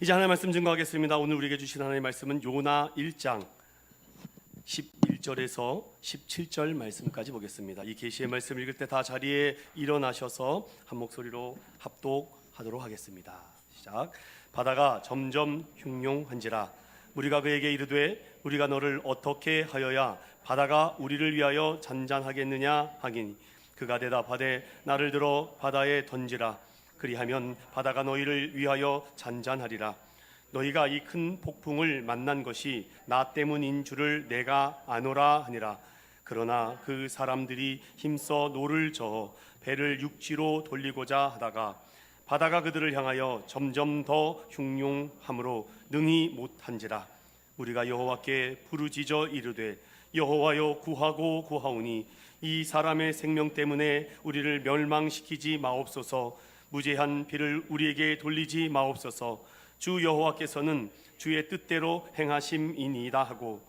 이제 하나님의 말씀 증거하겠습니다. 오늘 우리에게 주신 하나님의 말씀은 요나 1장 11절에서 17절 말씀까지 보겠습니다. 이 계시의 말씀 읽을 때 다 자리에 일어나셔서 한 목소리로 합독하도록 하겠습니다. 시작. 바다가 점점 흉흉한지라 우리가 그에게 이르되 우리가 너를 어떻게 하여야 바다가 우리를 위하여 잔잔하겠느냐 하기니 그가 대답하되 나를 들어 바다에 던지라 그리하면 바다가 너희를 위하여 잔잔하리라. 너희가 이 큰 폭풍을 만난 것이 나 때문인 줄을 내가 아노라 하니라. 그러나 그 사람들이 힘써 노를 저어 배를 육지로 돌리고자 하다가 바다가 그들을 향하여 점점 더 흉흉함으로 능히 못한지라. 우리가 여호와께 부르짖어 이르되 여호와여 구하고 구하오니 이 사람의 생명 때문에 우리를 멸망시키지 마옵소서. 무죄한 비를 우리에게 돌리지 마옵소서. 주 여호와께서는 주의 뜻대로 행하심이니이다 하고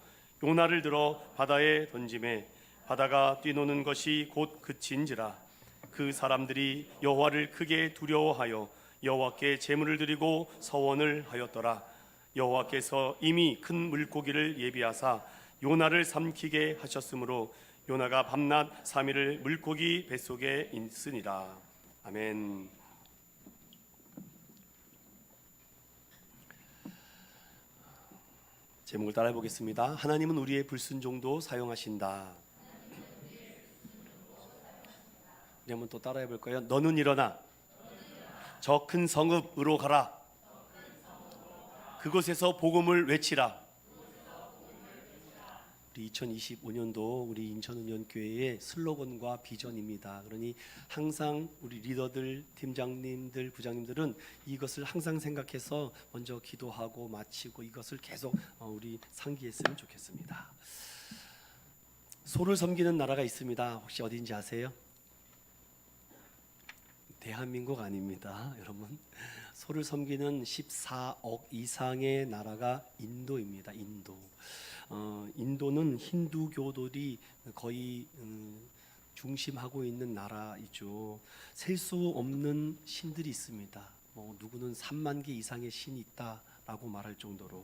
요나를 들어 바다에 던지매 바다가 뛰노는 것이 곧 그친지라. 그 사람들이 여호와를 크게 두려워하여 여호와께 제물을 드리고 서원을 하였더라. 여호와께서 이미 큰 물고기를 예비하사 요나를 삼키게 하셨으므로 요나가 밤낮 3일을 물고기 뱃속에 있으니라. 아멘. 제목을 따라해 보겠습니다. 하나님은 우리의 불순종도 사용하신다. 우리 한번 또 따라해 볼까요? 너는 일어나 저 큰 성읍으로 가라. 그곳에서 복음을 외치라. 우리 2025년도 우리 인천은연교회의 슬로건과 비전입니다. 그러니 항상 우리 리더들, 팀장님들, 부장님들은 이것을 항상 생각해서 먼저 기도하고 마치고 이것을 계속 우리 상기했으면 좋겠습니다. 소를 섬기는 나라가 있습니다. 혹시 어딘지 아세요? 대한민국 아닙니다, 여러분. 소를 섬기는 14억 이상의 나라가 인도입니다. 인도는 힌두교들이 거의 중심하고 있는 나라이죠. 셀 수 없는 신들이 있습니다. 누구는 3만 개 이상의 신이 있다라고 말할 정도로.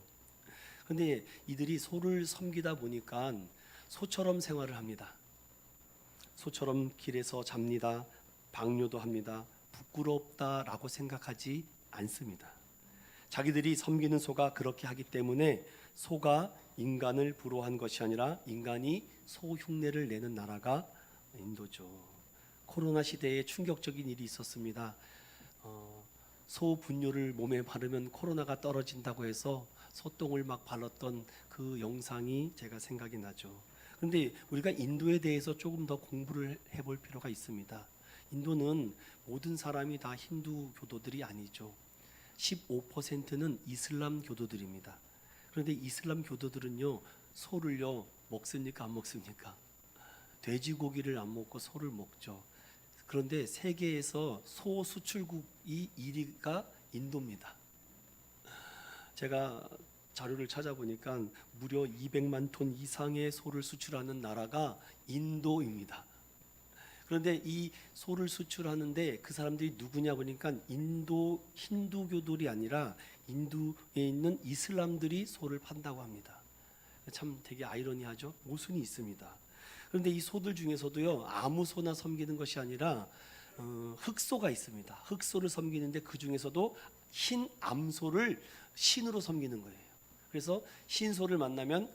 그런데 이들이 소를 섬기다 보니까 소처럼 생활을 합니다. 소처럼 길에서 잡니다. 방뇨도 합니다. 부끄럽다라고 생각하지 않습니다. 자기들이 섬기는 소가 그렇게 하기 때문에 소가 인간을 부러워한 것이 아니라 인간이 소 흉내를 내는 나라가 인도죠. 코로나 시대에 충격적인 일이 있었습니다. 소 분뇨를 몸에 바르면 코로나가 떨어진다고 해서 소똥을 막 발랐던 그 영상이 제가 생각이 나죠. 그런데 우리가 인도에 대해서 조금 더 공부를 해볼 필요가 있습니다. 인도는 모든 사람이 다 힌두 교도들이 아니죠. 15%는 이슬람 교도들입니다. 그런데 이슬람 교도들은요, 소를요 먹습니까 안 먹습니까? 돼지고기를 안 먹고 소를 먹죠. 그런데 세계에서 소 수출국이 1위가 인도입니다. 제가 자료를 찾아보니까 무려 200만 톤 이상의 소를 수출하는 나라가 인도입니다. 그런데 이 소를 수출하는데 그 사람들이 누구냐 보니까 인도 힌두교들이 아니라 인도에 있는 이슬람들이 소를 판다고 합니다. 참 되게 아이러니하죠. 모순이 있습니다. 그런데 이 소들 중에서도요, 아무 소나 섬기는 것이 아니라 흑소가 있습니다. 흑소를 섬기는데 그 중에서도 흰 암소를 신으로 섬기는 거예요. 그래서 흰소를 만나면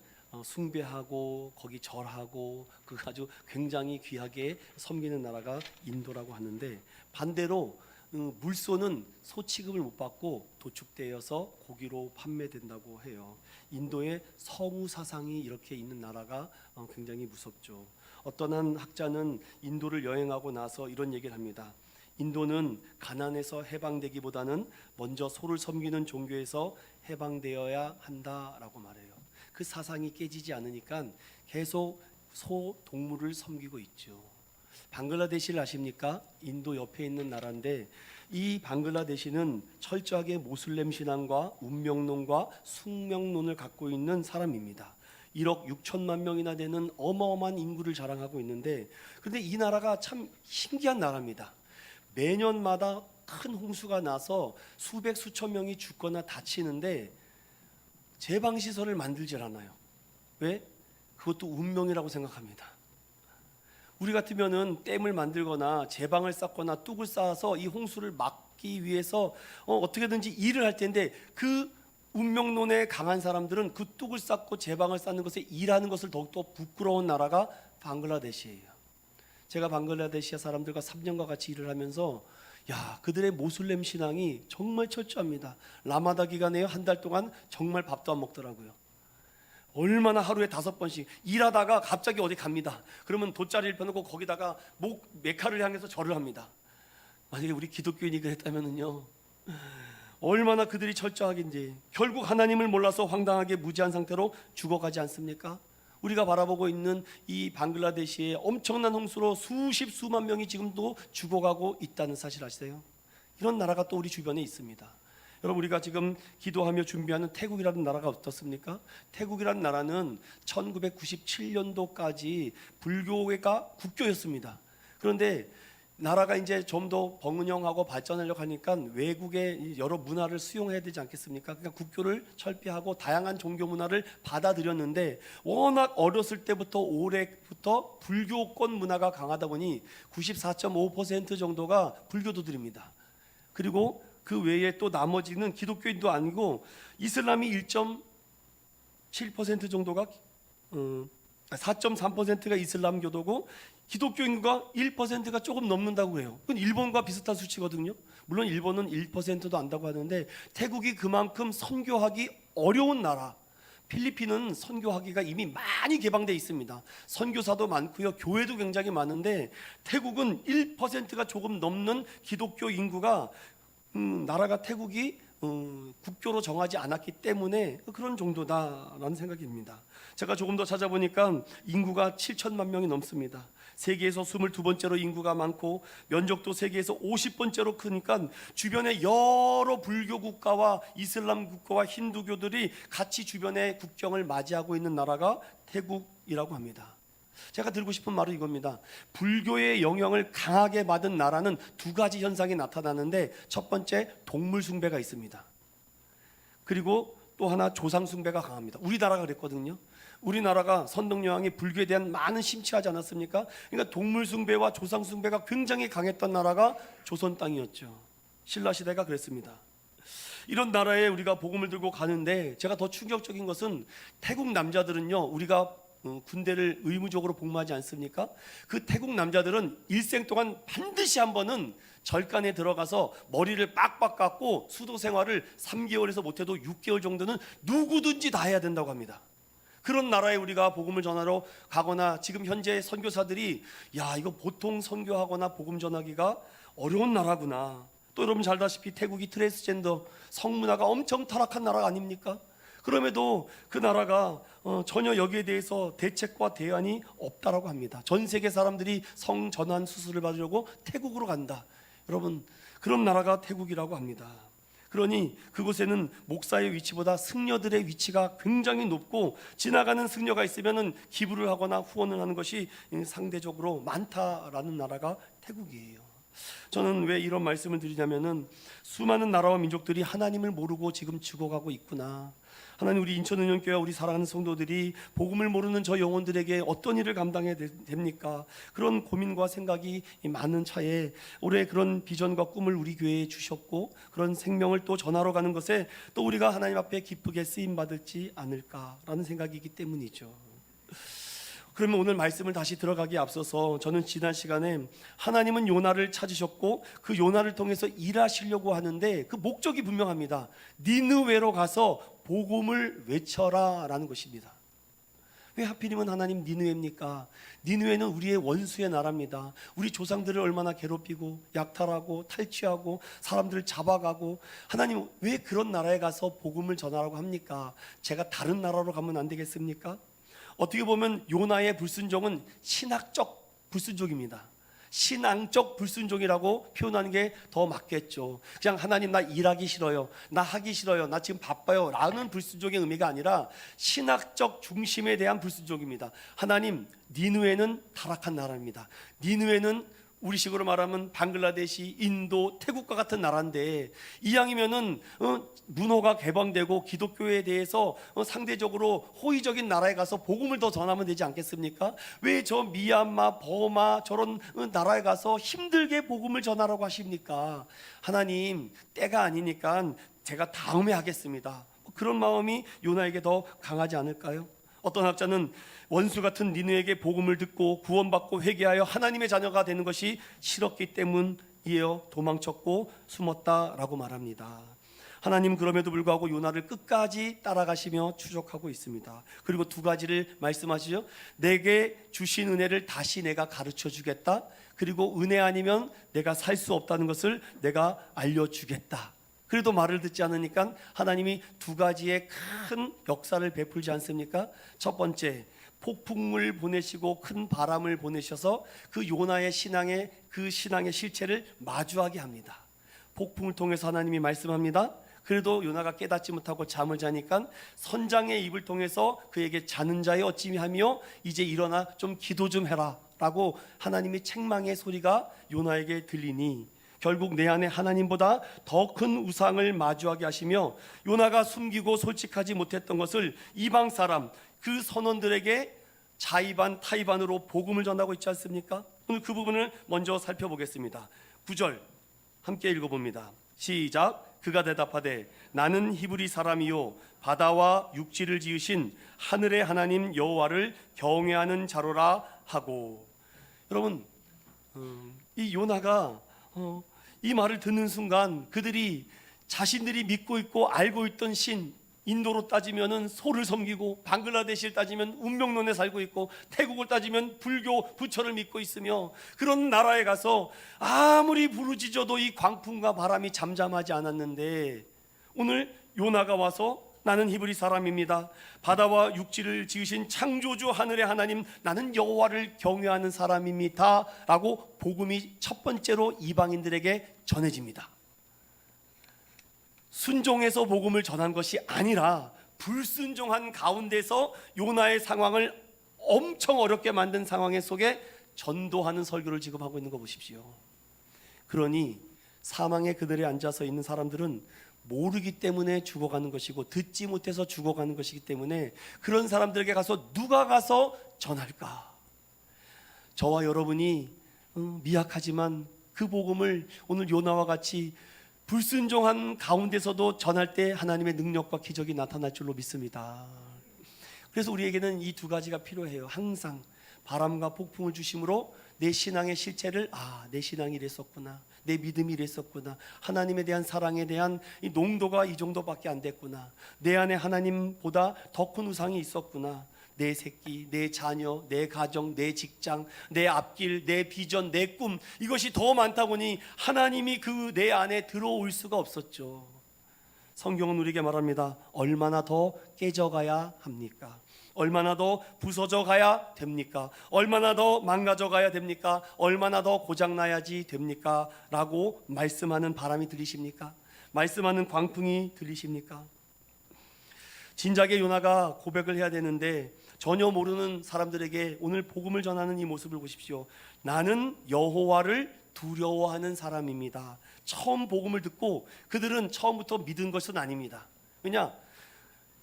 숭배하고 거기 절하고 그 아주 굉장히 귀하게 섬기는 나라가 인도라고 하는데, 반대로 물소는 소 취급을 못 받고 도축되어서 고기로 판매된다고 해요. 인도의 성우 사상이 이렇게 있는 나라가 굉장히 무섭죠. 어떤 한 학자는 인도를 여행하고 나서 이런 얘기를 합니다. 인도는 가난에서 해방되기보다는 먼저 소를 섬기는 종교에서 해방되어야 한다라고 말해요. 그 사상이 깨지지 않으니까 계속 소 동물을 섬기고 있죠. 방글라데시를 아십니까? 인도 옆에 있는 나라인데 이 방글라데시는 철저하게 모슬렘 신앙과 운명론과 숙명론을 갖고 있는 사람입니다. 1억 6천만 명이나 되는 어마어마한 인구를 자랑하고 있는데, 그런데 이 나라가 참 신기한 나라입니다. 매년마다 큰 홍수가 나서 수백 수천 명이 죽거나 다치는데 제방시설을 만들질 않아요. 왜? 그것도 운명이라고 생각합니다. 우리 같으면은 댐을 만들거나 제방을 쌓거나 뚝을 쌓아서 이 홍수를 막기 위해서 어떻게든지 일을 할 텐데, 그 운명론에 강한 사람들은 그 뚝을 쌓고 제방을 쌓는 것에 일하는 것을 더욱더 부끄러운 나라가 방글라데시예요. 제가 방글라데시 사람들과 3년과 같이 일을 하면서 그들의 모슬렘 신앙이 정말 철저합니다. 라마다 기간에 한 달 동안 정말 밥도 안 먹더라고요. 얼마나 하루에 5번씩 일하다가 갑자기 어디 갑니다. 그러면 돗자리를 펴놓고 거기다가 메카를 향해서 절을 합니다. 만약에 우리 기독교인이 그랬다면요, 얼마나 그들이 철저하긴지. 결국 하나님을 몰라서 황당하게 무지한 상태로 죽어가지 않습니까? 우리가 바라보고 있는 이 방글라데시의 엄청난 홍수로 수만 명이 지금도 죽어가고 있다는 사실 아시세요? 이런 나라가 또 우리 주변에 있습니다. 여러분, 우리가 지금 기도하며 준비하는 태국이라는 나라가 어떻습니까? 태국이라는 나라는 1997년도까지 불교가 국교였습니다. 그런데 나라가 이제 좀 더 번영하고 발전하려고 하니까 외국의 여러 문화를 수용해야 되지 않겠습니까? 그러니까 국교를 철폐하고 다양한 종교 문화를 받아들였는데, 워낙 어렸을 때부터 올해부터 불교권 문화가 강하다 보니 94.5% 정도가 불교도들입니다. 그리고 그 외에 또 나머지는 기독교인도 아니고 이슬람이 1.7% 정도가 4.3%가 이슬람교도고 기독교 인구가 1%가 조금 넘는다고 해요. 그건 일본과 비슷한 수치거든요. 물론 일본은 1%도 안다고 하는데, 태국이 그만큼 선교하기 어려운 나라. 필리핀은 선교하기가 이미 많이 개방되어 있습니다. 선교사도 많고요, 교회도 굉장히 많은데, 태국은 1%가 조금 넘는 기독교 인구가 나라가 태국이 국교로 정하지 않았기 때문에 그런 정도다라는 생각입니다. 제가 조금 더 찾아보니까 인구가 7천만 명이 넘습니다. 세계에서 22번째로 인구가 많고 면적도 세계에서 50번째로 크니까 주변에 여러 불교 국가와 이슬람 국가와 힌두교들이 같이 주변의 국경을 맞이하고 있는 나라가 태국이라고 합니다. 제가 들고 싶은 말은 이겁니다. 불교의 영향을 강하게 받은 나라는 두 가지 현상이 나타나는데, 첫 번째 동물 숭배가 있습니다. 그리고 또 하나 조상 숭배가 강합니다. 우리나라가 그랬거든요. 우리나라가 선덕여왕이 불교에 대한 많은 심취하지 않았습니까? 그러니까 동물 숭배와 조상 숭배가 굉장히 강했던 나라가 조선 땅이었죠. 신라 시대가 그랬습니다. 이런 나라에 우리가 복음을 들고 가는데, 제가 더 충격적인 것은 태국 남자들은요, 우리가 군대를 의무적으로 복무하지 않습니까? 그 태국 남자들은 일생 동안 반드시 한 번은 절간에 들어가서 머리를 빡빡 깎고 수도 생활을 3개월에서 못해도 6개월 정도는 누구든지 다 해야 된다고 합니다. 그런 나라에 우리가 복음을 전하러 가거나, 지금 현재 선교사들이 이거 보통 선교하거나 복음 전하기가 어려운 나라구나. 또 여러분 잘 아시다시피 태국이 트랜스젠더 성문화가 엄청 타락한 나라 아닙니까? 그럼에도 그 나라가 전혀 여기에 대해서 대책과 대안이 없다라고 합니다. 전 세계 사람들이 성전환 수술을 받으려고 태국으로 간다. 여러분, 그런 나라가 태국이라고 합니다. 그러니 그곳에는 목사의 위치보다 승려들의 위치가 굉장히 높고, 지나가는 승려가 있으면 기부를 하거나 후원을 하는 것이 상대적으로 많다라는 나라가 태국이에요. 저는 왜 이런 말씀을 드리냐면은, 수많은 나라와 민족들이 하나님을 모르고 지금 죽어가고 있구나. 하나님, 우리 인천은행교회 우리 사랑하는 성도들이 복음을 모르는 저 영혼들에게 어떤 일을 감당해야 됩니까? 그런 고민과 생각이 많은 차에 올해 그런 비전과 꿈을 우리 교회에 주셨고, 그런 생명을 또 전하러 가는 것에 또 우리가 하나님 앞에 기쁘게 쓰임 받을지 않을까라는 생각이기 때문이죠. 그러면 오늘 말씀을 다시 들어가기에 앞서서, 저는 지난 시간에 하나님은 요나를 찾으셨고 그 요나를 통해서 일하시려고 하는데 그 목적이 분명합니다. 니느웨로 가서 복음을 외쳐라 라는 것입니다. 왜 하필이면 하나님 니느웨입니까? 니느웨는 우리의 원수의 나라입니다. 우리 조상들을 얼마나 괴롭히고 약탈하고 탈취하고 사람들을 잡아가고, 하나님 왜 그런 나라에 가서 복음을 전하라고 합니까? 제가 다른 나라로 가면 안 되겠습니까? 어떻게 보면 요나의 불순종은 신학적 불순종입니다. 신앙적 불순종이라고 표현하는 게 더 맞겠죠. 그냥 하나님 나 일하기 싫어요, 나 하기 싫어요, 나 지금 바빠요 라는 불순종의 의미가 아니라 신학적 중심에 대한 불순종입니다. 하나님, 니느웨는 타락한 나라입니다. 니느웨는 우리식으로 말하면 방글라데시, 인도, 태국과 같은 나라인데 이왕이면은 문호가 개방되고 기독교에 대해서 상대적으로 호의적인 나라에 가서 복음을 더 전하면 되지 않겠습니까? 왜 저 미얀마, 버마 저런 나라에 가서 힘들게 복음을 전하라고 하십니까? 하나님, 때가 아니니까 제가 다음에 하겠습니다. 그런 마음이 요나에게 더 강하지 않을까요? 어떤 학자는 원수 같은 니느에게 복음을 듣고 구원받고 회개하여 하나님의 자녀가 되는 것이 싫었기 때문이에요. 도망쳤고 숨었다라고 말합니다. 하나님 그럼에도 불구하고 요나를 끝까지 따라가시며 추적하고 있습니다. 그리고 두 가지를 말씀하시죠. 내게 주신 은혜를 다시 내가 가르쳐 주겠다. 그리고 은혜 아니면 내가 살 수 없다는 것을 내가 알려주겠다. 그래도 말을 듣지 않으니까 하나님이 두 가지의 큰 역사를 베풀지 않습니까? 첫 번째, 폭풍을 보내시고 큰 바람을 보내셔서 그 요나의 신앙의 실체를 마주하게 합니다. 폭풍을 통해서 하나님이 말씀합니다. 그래도 요나가 깨닫지 못하고 잠을 자니까 선장의 입을 통해서 그에게 자는 자여 어찌 하며 이제 일어나 좀 기도 좀 해라 라고 하나님의 책망의 소리가 요나에게 들리니 결국 내 안에 하나님보다 더 큰 우상을 마주하게 하시며 요나가 숨기고 솔직하지 못했던 것을 이방 사람 그 선원들에게 자의반 타의반으로 복음을 전하고 있지 않습니까? 오늘 그 부분을 먼저 살펴보겠습니다. 9절 함께 읽어봅니다. 시작. 그가 대답하되 나는 히브리 사람이요 바다와 육지를 지으신 하늘의 하나님 여호와를 경외하는 자로라 하고. 여러분, 이 요나가 이 말을 듣는 순간 그들이 자신들이 믿고 있고 알고 있던 신, 인도로 따지면 소를 섬기고 방글라데시를 따지면 운명론에 살고 있고 태국을 따지면 불교 부처를 믿고 있으며 그런 나라에 가서 아무리 부르짖어도 이 광풍과 바람이 잠잠하지 않았는데 오늘 요나가 와서 나는 히브리 사람입니다. 바다와 육지를 지으신 창조주 하늘의 하나님 나는 여호와를 경외하는 사람입니다 라고 복음이 첫 번째로 이방인들에게 전해집니다. 순종해서 복음을 전한 것이 아니라 불순종한 가운데서 요나의 상황을 엄청 어렵게 만든 상황 속에 전도하는 설교를 지금 하고 있는 거 보십시오. 그러니 사망의 그늘에 앉아서 있는 사람들은 모르기 때문에 죽어가는 것이고 듣지 못해서 죽어가는 것이기 때문에 그런 사람들에게 가서 누가 가서 전할까? 저와 여러분이 미약하지만 그 복음을 오늘 요나와 같이 불순종한 가운데서도 전할 때 하나님의 능력과 기적이 나타날 줄로 믿습니다. 그래서 우리에게는 이 두 가지가 필요해요. 항상 바람과 폭풍을 주심으로 내 신앙의 실체를 내 신앙이 이랬었구나, 내 믿음이 이랬었구나, 하나님에 대한 사랑에 대한 이 농도가 이 정도밖에 안 됐구나, 내 안에 하나님보다 더 큰 우상이 있었구나, 내 새끼, 내 자녀, 내 가정, 내 직장, 내 앞길, 내 비전, 내 꿈 이것이 더 많다 보니 하나님이 그 내 안에 들어올 수가 없었죠. 성경은 우리에게 말합니다. 얼마나 더 깨져가야 합니까? 얼마나 더 부서져 가야 됩니까? 얼마나 더 망가져 가야 됩니까? 얼마나 더 고장나야지 됩니까? 라고 말씀하는 바람이 들리십니까? 말씀하는 광풍이 들리십니까? 진작에 요나가 고백을 해야 되는데 전혀 모르는 사람들에게 오늘 복음을 전하는 이 모습을 보십시오. 나는 여호와를 두려워하는 사람입니다. 처음 복음을 듣고 그들은 처음부터 믿은 것은 아닙니다. 왜냐?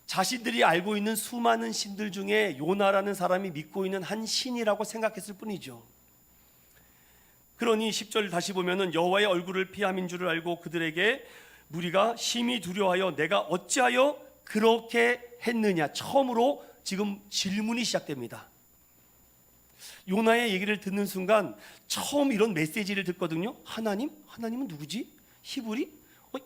자신들이 알고 있는 수많은 신들 중에 요나라는 사람이 믿고 있는 한 신이라고 생각했을 뿐이죠. 그러니 10절 다시 보면은 여호와의 얼굴을 피함인 줄을 알고 그들에게 무리가 심히 두려워하여 내가 어찌하여 그렇게 했느냐. 처음으로 지금 질문이 시작됩니다. 요나의 얘기를 듣는 순간 처음 이런 메시지를 듣거든요. 하나님은 누구지? 히브리?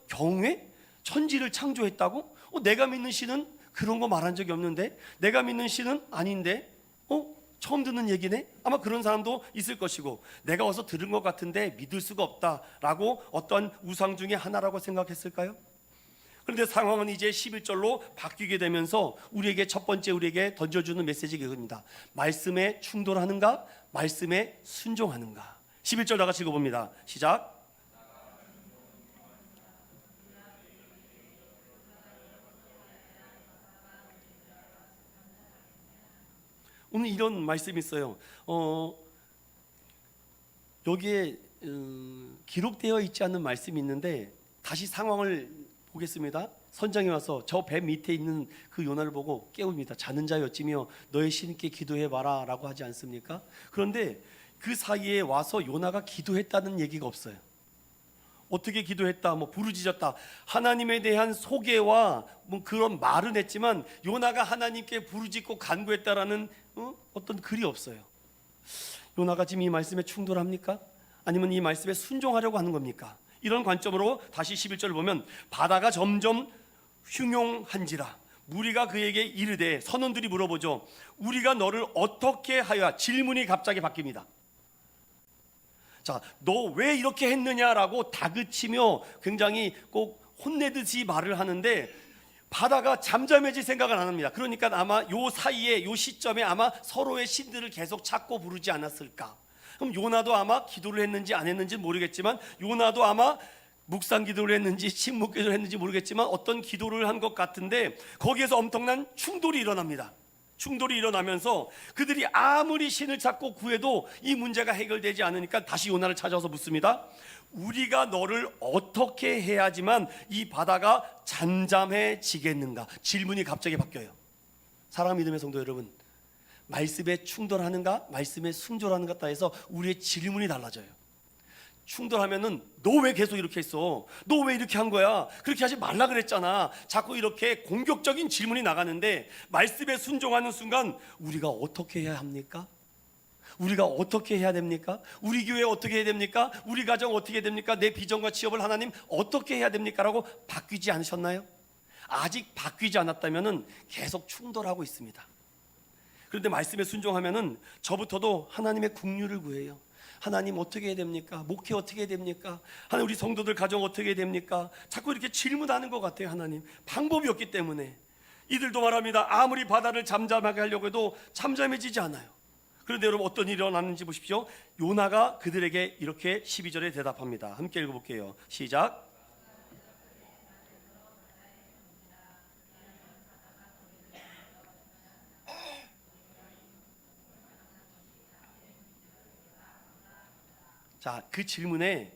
경외? 천지를 창조했다고? 내가 믿는 신은 그런 거 말한 적이 없는데, 내가 믿는 신은 아닌데, 처음 듣는 얘기네? 아마 그런 사람도 있을 것이고, 내가 어디서 들은 것 같은데 믿을 수가 없다라고 어떤 우상 중에 하나라고 생각했을까요? 그런데 상황은 이제 11절로 바뀌게 되면서 첫 번째 우리에게 던져주는 메시지가 이겁니다. 말씀에 충돌하는가? 말씀에 순종하는가? 11절 다 같이 읽어봅니다. 시작. 오늘 이런 말씀이 있어요. 여기에 기록되어 있지 않는 말씀이 있는데 다시 상황을 보겠습니다. 선장이 와서 저 배 밑에 있는 그 요나를 보고 깨웁니다. 자는 자여 어찌며 너의 신께 기도해봐라 라고 하지 않습니까? 그런데 그 사이에 와서 요나가 기도했다는 얘기가 없어요. 어떻게 기도했다, 뭐 부르짖었다, 하나님에 대한 소개와 뭐 그런 말은 했지만 요나가 하나님께 부르짖고 간구했다라는 어떤 글이 없어요. 요나가 지금 이 말씀에 충돌합니까? 아니면 이 말씀에 순종하려고 하는 겁니까? 이런 관점으로 다시 11절을 보면 바다가 점점 흉용한지라 무리가 그에게 이르되, 선원들이 물어보죠. 우리가 너를 어떻게 하여, 질문이 갑자기 바뀝니다. 자, 너 왜 이렇게 했느냐라고 다그치며 굉장히 꼭 혼내듯이 말을 하는데 바다가 잠잠해질 생각을 안 합니다. 그러니까 아마 요 사이에, 요 시점에 아마 서로의 신들을 계속 찾고 부르지 않았을까. 그럼 요나도 아마 기도를 했는지 안 했는지 모르겠지만, 요나도 아마 묵상 기도를 했는지 침묵 기도를 했는지 모르겠지만 어떤 기도를 한 것 같은데 거기에서 엄청난 충돌이 일어납니다. 충돌이 일어나면서 그들이 아무리 신을 찾고 구해도 이 문제가 해결되지 않으니까 다시 요나를 찾아서 묻습니다. 우리가 너를 어떻게 해야지만 이 바다가 잠잠해지겠는가? 질문이 갑자기 바뀌어요. 사랑 믿음의 성도 여러분, 말씀에 충돌하는가 말씀에 순종하는가 따라서 우리의 질문이 달라져요. 충돌하면은 너 왜 계속 이렇게 했어? 너 왜 이렇게 한 거야? 그렇게 하지 말라 그랬잖아. 자꾸 이렇게 공격적인 질문이 나가는데 말씀에 순종하는 순간 우리가 어떻게 해야 합니까? 우리가 어떻게 해야 됩니까? 우리 교회 어떻게 해야 됩니까? 우리 가정 어떻게 해야 됩니까? 내 비전과 취업을 하나님 어떻게 해야 됩니까? 라고 바뀌지 않으셨나요? 아직 바뀌지 않았다면은 계속 충돌하고 있습니다. 그런데 말씀에 순종하면은 저부터도 하나님의 긍휼을 구해요. 하나님 어떻게 해야 됩니까? 목회 어떻게 해야 됩니까? 하나님 우리 성도들 가정 어떻게 해야 됩니까? 자꾸 이렇게 질문하는 것 같아요. 하나님 방법이 없기 때문에. 이들도 말합니다. 아무리 바다를 잠잠하게 하려고 해도 잠잠해지지 않아요. 그런데 여러분 어떤 일이 일어났는지 보십시오. 요나가 그들에게 이렇게 12절에 대답합니다. 함께 읽어볼게요. 시작. 자, 그 질문에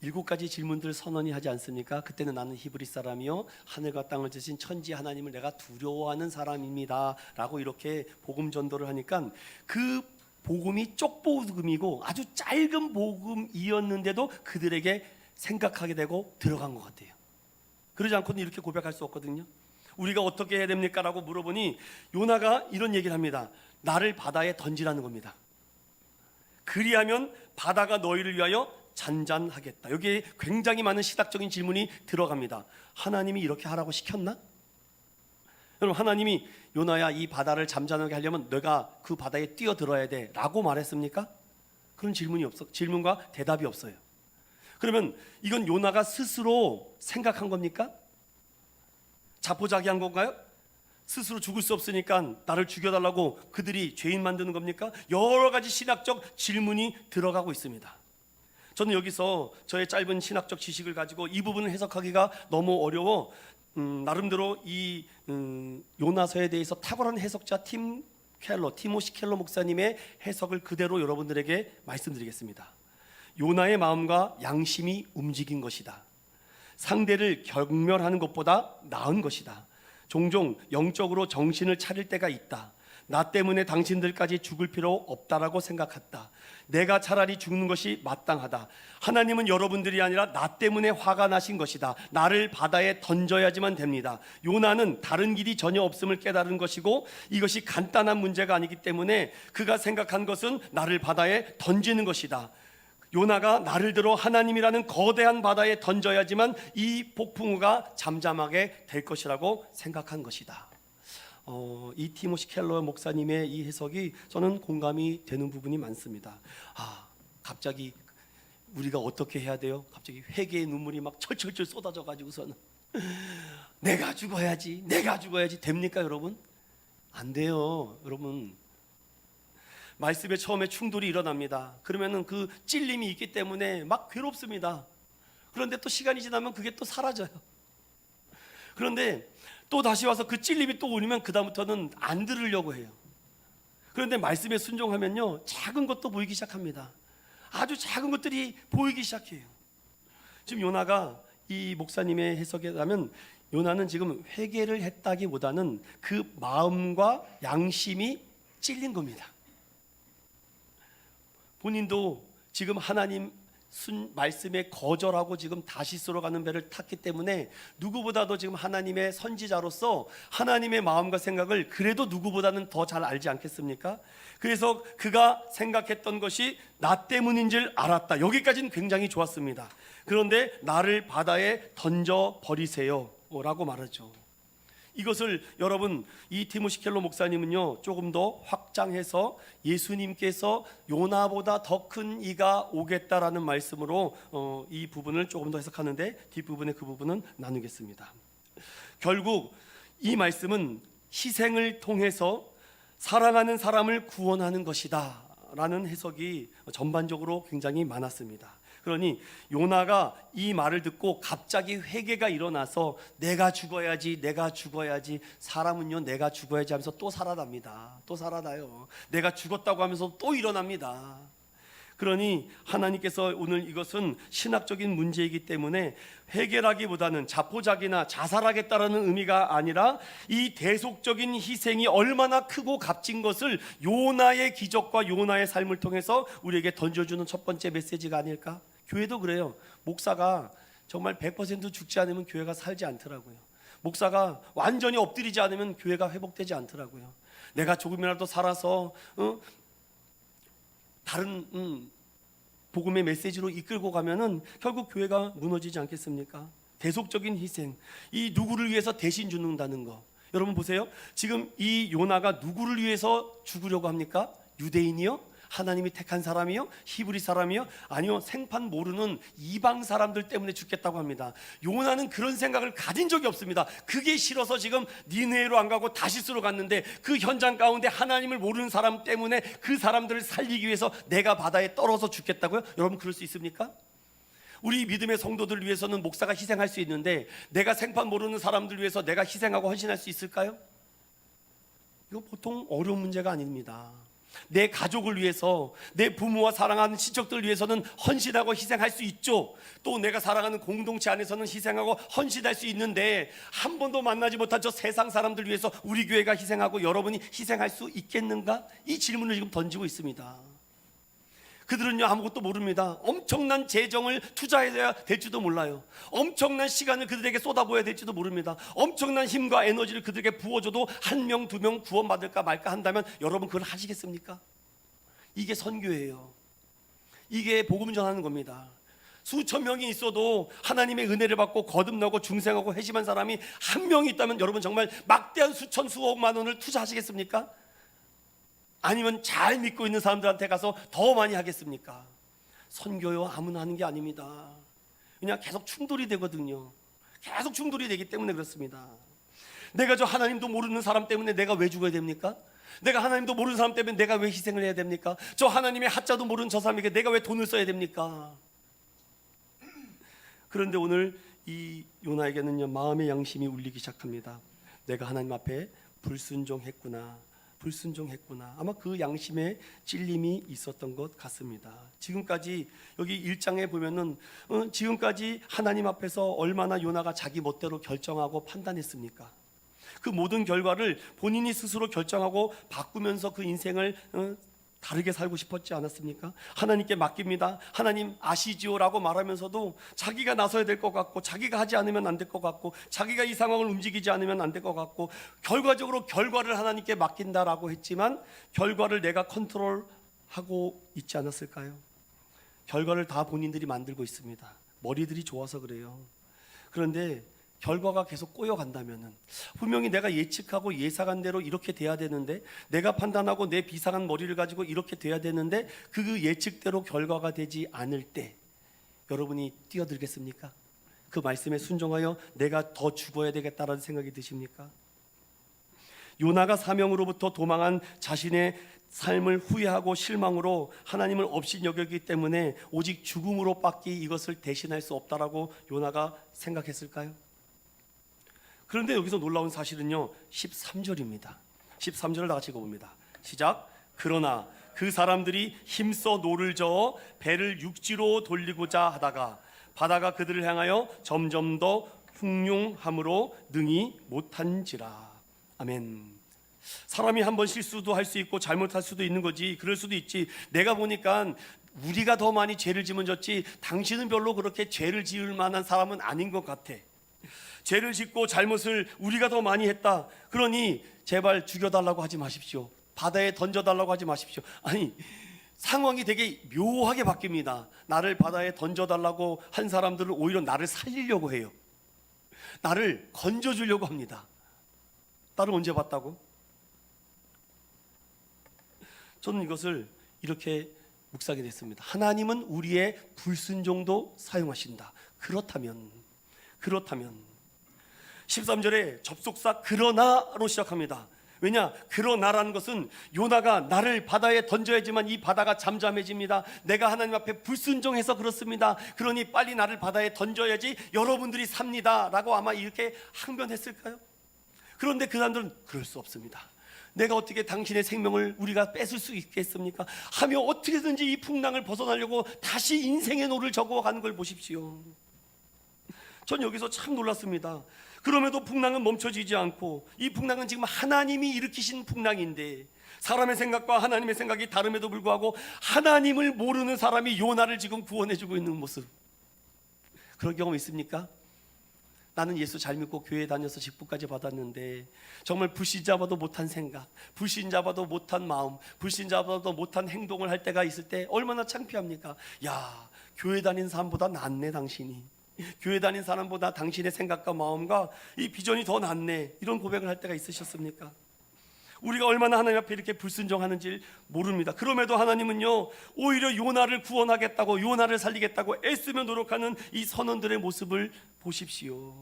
7가지 질문들 선언이 하지 않습니까? 그때는 나는 히브리 사람이요 하늘과 땅을 지으신 천지 하나님을 내가 두려워하는 사람입니다 라고 이렇게 복음 전도를 하니까 그 복음이 쪽복음이고 아주 짧은 복음이었는데도 그들에게 생각하게 되고 들어간 것 같아요. 그러지 않고는 이렇게 고백할 수 없거든요. 우리가 어떻게 해야 됩니까? 라고 물어보니 요나가 이런 얘기를 합니다. 나를 바다에 던지라는 겁니다. 그리하면 바다가 너희를 위하여 잔잔하겠다. 여기에 굉장히 많은 시각적인 질문이 들어갑니다. 하나님이 이렇게 하라고 시켰나? 여러분, 하나님이 요나야 이 바다를 잠잠하게 하려면 너가 그 바다에 뛰어들어야 돼 라고 말했습니까? 그런 질문과 대답이 없어요. 그러면 이건 요나가 스스로 생각한 겁니까? 자포자기한 건가요? 스스로 죽을 수 없으니까 나를 죽여달라고 그들이 죄인 만드는 겁니까? 여러 가지 신학적 질문이 들어가고 있습니다. 저는 여기서 저의 짧은 신학적 지식을 가지고 이 부분을 해석하기가 너무 어려워 나름대로 이 요나서에 대해서 탁월한 해석자 티모시 켈러 목사님의 해석을 그대로 여러분들에게 말씀드리겠습니다. 요나의 마음과 양심이 움직인 것이다. 상대를 경멸하는 것보다 나은 것이다. 종종 영적으로 정신을 차릴 때가 있다. 나 때문에 당신들까지 죽을 필요 없다라고 생각했다. 내가 차라리 죽는 것이 마땅하다. 하나님은 여러분들이 아니라 나 때문에 화가 나신 것이다. 나를 바다에 던져야지만 됩니다. 요나는 다른 길이 전혀 없음을 깨달은 것이고 이것이 간단한 문제가 아니기 때문에 그가 생각한 것은 나를 바다에 던지는 것이다. 요나가 나를 들어 하나님이라는 거대한 바다에 던져야지만 이 폭풍우가 잠잠하게 될 것이라고 생각한 것이다. 이 티모시 켈러 목사님의 이 해석이 저는 공감이 되는 부분이 많습니다. 갑자기 우리가 어떻게 해야 돼요? 갑자기 회개의 눈물이 막 철철철 쏟아져 가지고서는 내가 죽어야지 됩니까 여러분? 안 돼요 여러분. 말씀에 처음에 충돌이 일어납니다. 그러면은 그 찔림이 있기 때문에 막 괴롭습니다. 그런데 또 시간이 지나면 그게 또 사라져요. 그런데 또 다시 와서 그 찔림이 또 오면 그 다음부터는 안 들으려고 해요. 그런데 말씀에 순종하면요 작은 것도 보이기 시작합니다. 아주 작은 것들이 보이기 시작해요. 지금 요나가 이 목사님의 해석에 의하면 요나는 지금 회개를 했다기보다는 그 마음과 양심이 찔린 겁니다. 본인도 지금 하나님 말씀에 거절하고 지금 다시스로 가는 배를 탔기 때문에 누구보다도 지금 하나님의 선지자로서 하나님의 마음과 생각을 그래도 누구보다는 더 잘 알지 않겠습니까? 그래서 그가 생각했던 것이 나 때문인 줄 알았다. 여기까지는 굉장히 좋았습니다. 그런데 나를 바다에 던져 버리세요 라고 말하죠. 이것을 여러분, 이 티모시 켈러 목사님은요 조금 더 확장해서 예수님께서 요나보다 더 큰 이가 오겠다라는 말씀으로 이 부분을 조금 더 해석하는데 뒷부분에 그 부분은 나누겠습니다. 결국 이 말씀은 희생을 통해서 사랑하는 사람을 구원하는 것이다 라는 해석이 전반적으로 굉장히 많았습니다. 그러니 요나가 이 말을 듣고 갑자기 회개가 일어나서 내가 죽어야지, 내가 죽어야지, 사람은요 내가 죽어야지 하면서 또 살아납니다. 또 살아나요. 내가 죽었다고 하면서 또 일어납니다. 그러니 하나님께서 오늘 이것은 신학적인 문제이기 때문에 회개라기보다는 자포자기나 자살하겠다라는 의미가 아니라 이 대속적인 희생이 얼마나 크고 값진 것을 요나의 기적과 요나의 삶을 통해서 우리에게 던져주는 첫 번째 메시지가 아닐까? 교회도 그래요. 목사가 정말 100% 죽지 않으면 교회가 살지 않더라고요. 목사가 완전히 엎드리지 않으면 교회가 회복되지 않더라고요. 내가 조금이라도 살아서 다른 복음의 메시지로 이끌고 가면은 결국 교회가 무너지지 않겠습니까? 대속적인 희생, 이 누구를 위해서 대신 죽는다는 거. 여러분 보세요. 지금 이 요나가 누구를 위해서 죽으려고 합니까? 유대인이요? 하나님이 택한 사람이요? 히브리 사람이요? 아니요, 생판 모르는 이방 사람들 때문에 죽겠다고 합니다. 요나는 그런 생각을 가진 적이 없습니다. 그게 싫어서 지금 니느웨로 안 가고 다시스로 갔는데 그 현장 가운데 하나님을 모르는 사람 때문에 그 사람들을 살리기 위해서 내가 바다에 떨어져 죽겠다고요? 여러분 그럴 수 있습니까? 우리 믿음의 성도들을 위해서는 목사가 희생할 수 있는데 내가 생판 모르는 사람들 위해서 내가 희생하고 헌신할 수 있을까요? 이거 보통 어려운 문제가 아닙니다. 내 가족을 위해서, 내 부모와 사랑하는 친척들을 위해서는 헌신하고 희생할 수 있죠. 또 내가 사랑하는 공동체 안에서는 희생하고 헌신할 수 있는데 한 번도 만나지 못한 저 세상 사람들 위해서 우리 교회가 희생하고 여러분이 희생할 수 있겠는가? 이 질문을 지금 던지고 있습니다. 그들은요 아무것도 모릅니다. 엄청난 재정을 투자해야 될지도 몰라요. 엄청난 시간을 그들에게 쏟아부어야 될지도 모릅니다. 엄청난 힘과 에너지를 그들에게 부어줘도 한 명, 두 명 구원받을까 말까 한다면 여러분 그걸 하시겠습니까? 이게 선교예요. 이게 복음 전하는 겁니다. 수천 명이 있어도 하나님의 은혜를 받고 거듭나고 중생하고 회심한 사람이 한 명이 있다면 여러분 정말 막대한 수천 수억만 원을 투자하시겠습니까? 아니면 잘 믿고 있는 사람들한테 가서 더 많이 하겠습니까? 선교요 아무나 하는 게 아닙니다. 그냥 계속 충돌이 되거든요. 계속 충돌이 되기 때문에 그렇습니다. 내가 저 하나님도 모르는 사람 때문에 내가 왜 죽어야 됩니까? 내가 하나님도 모르는 사람 때문에 내가 왜 희생을 해야 됩니까? 저 하나님의 하자도 모르는 저 사람에게 내가 왜 돈을 써야 됩니까? 그런데 오늘 이 요나에게는요 마음의 양심이 울리기 시작합니다. 내가 하나님 앞에 불순종했구나. 아마 그 양심에 찔림이 있었던 것 같습니다. 지금까지 여기 1장에 보면은 지금까지 하나님 앞에서 얼마나 요나가 자기 멋대로 결정하고 판단했습니까? 그 모든 결과를 본인이 스스로 결정하고 바꾸면서 그 인생을 다르게 살고 싶었지 않았습니까? 하나님께 맡깁니다. 하나님 아시지요? 라고 말하면서도 자기가 나서야 될 것 같고 자기가 하지 않으면 안 될 것 같고 자기가 이 상황을 움직이지 않으면 안 될 것 같고 결과적으로 결과를 하나님께 맡긴다라고 했지만 결과를 내가 컨트롤하고 있지 않았을까요? 결과를 다 본인들이 만들고 있습니다. 머리들이 좋아서 그래요. 그런데 결과가 계속 꼬여간다면은 분명히 내가 예측하고 예상한 대로 이렇게 돼야 되는데 내가 판단하고 내 비상한 머리를 가지고 이렇게 돼야 되는데 그 예측대로 결과가 되지 않을 때 여러분이 뛰어들겠습니까? 그 말씀에 순종하여 내가 더 죽어야 되겠다라는 생각이 드십니까? 요나가 사명으로부터 도망한 자신의 삶을 후회하고 실망으로 하나님을 없이 여겼기 때문에 오직 죽음으로 밖에 이것을 대신할 수 없다라고 요나가 생각했을까요? 그런데 여기서 놀라운 사실은요 13절입니다. 13절을 다 같이 읽어봅니다. 시작. 그러나 그 사람들이 힘써 노를 저어 배를 육지로 돌리고자 하다가 바다가 그들을 향하여 점점 더 흉흉함으로 능히 못한지라. 아멘. 사람이 한번 실수도 할 수 있고 잘못할 수도 있는 거지. 그럴 수도 있지. 내가 보니까 우리가 더 많이 죄를 지면 졌지 당신은 별로 그렇게 죄를 지을 만한 사람은 아닌 것 같아. 죄를 짓고 잘못을 우리가 더 많이 했다. 그러니 제발 죽여달라고 하지 마십시오. 바다에 던져달라고 하지 마십시오. 아니, 상황이 되게 묘하게 바뀝니다. 나를 바다에 던져달라고 한 사람들은 오히려 나를 살리려고 해요. 나를 건져주려고 합니다. 나를 언제 봤다고? 저는 이것을 이렇게 묵상하게 됐습니다. 하나님은 우리의 불순종도 사용하신다. 그렇다면 13절에 접속사 그러나로 시작합니다. 왜냐? 그러나라는 것은 요나가 나를 바다에 던져야지만 이 바다가 잠잠해집니다. 내가 하나님 앞에 불순종해서 그렇습니다. 그러니 빨리 나를 바다에 던져야지 여러분들이 삽니다 라고 아마 이렇게 항변했을까요? 그런데 그 사람들은 그럴 수 없습니다. 내가 어떻게 당신의 생명을 우리가 뺏을 수 있겠습니까? 하며 어떻게든지 이 풍랑을 벗어나려고 다시 인생의 노를 적어가는 걸 보십시오. 전 여기서 참 놀랐습니다. 그럼에도 풍랑은 멈춰지지 않고, 이 풍랑은 지금 하나님이 일으키신 풍랑인데 사람의 생각과 하나님의 생각이 다름에도 불구하고 하나님을 모르는 사람이 요나를 지금 구원해주고 있는 모습, 그런 경험 있습니까? 나는 예수 잘 믿고 교회 다녀서 직분까지 받았는데 정말 불신자봐도 못한 생각, 불신자봐도 못한 마음, 불신자봐도 못한 행동을 할 때가 있을 때 얼마나 창피합니까? 야, 교회 다닌 사람보다 낫네 당신이. 교회 다닌 사람보다 당신의 생각과 마음과 이 비전이 더 낫네. 이런 고백을 할 때가 있으셨습니까? 우리가 얼마나 하나님 앞에 이렇게 불순종하는지 모릅니다. 그럼에도 하나님은요, 오히려 요나를 구원하겠다고, 요나를 살리겠다고 애쓰며 노력하는 이 선원들의 모습을 보십시오.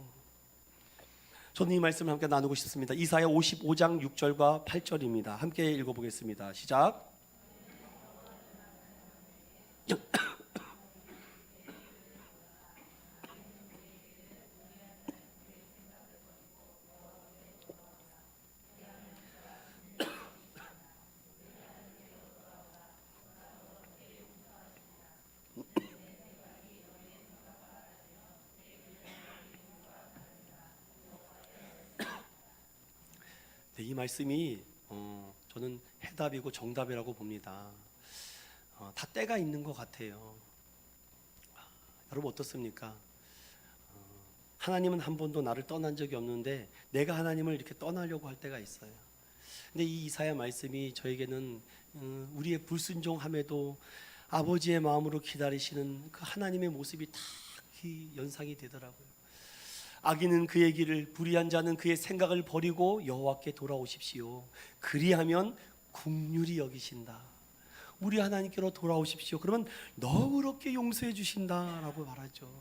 저는 이 말씀을 함께 나누고 싶습니다. 이사야 55장 6절과 8절입니다. 함께 읽어보겠습니다. 시작. 네, 이 말씀이 저는 해답이고 정답이라고 봅니다. 다 때가 있는 것 같아요. 여러분 어떻습니까? 하나님은 한 번도 나를 떠난 적이 없는데 내가 하나님을 이렇게 떠나려고 할 때가 있어요. 근데 이 이사야 말씀이 저에게는 우리의 불순종함에도 아버지의 마음으로 기다리시는 그 하나님의 모습이 딱 연상이 되더라고요. 악인은 그의 길을, 불의한 자는 그의 생각을 버리고 여호와께 돌아오십시오. 그리하면 긍휼히 여기신다. 우리 하나님께로 돌아오십시오. 그러면 너그럽게 용서해 주신다라고 말하죠.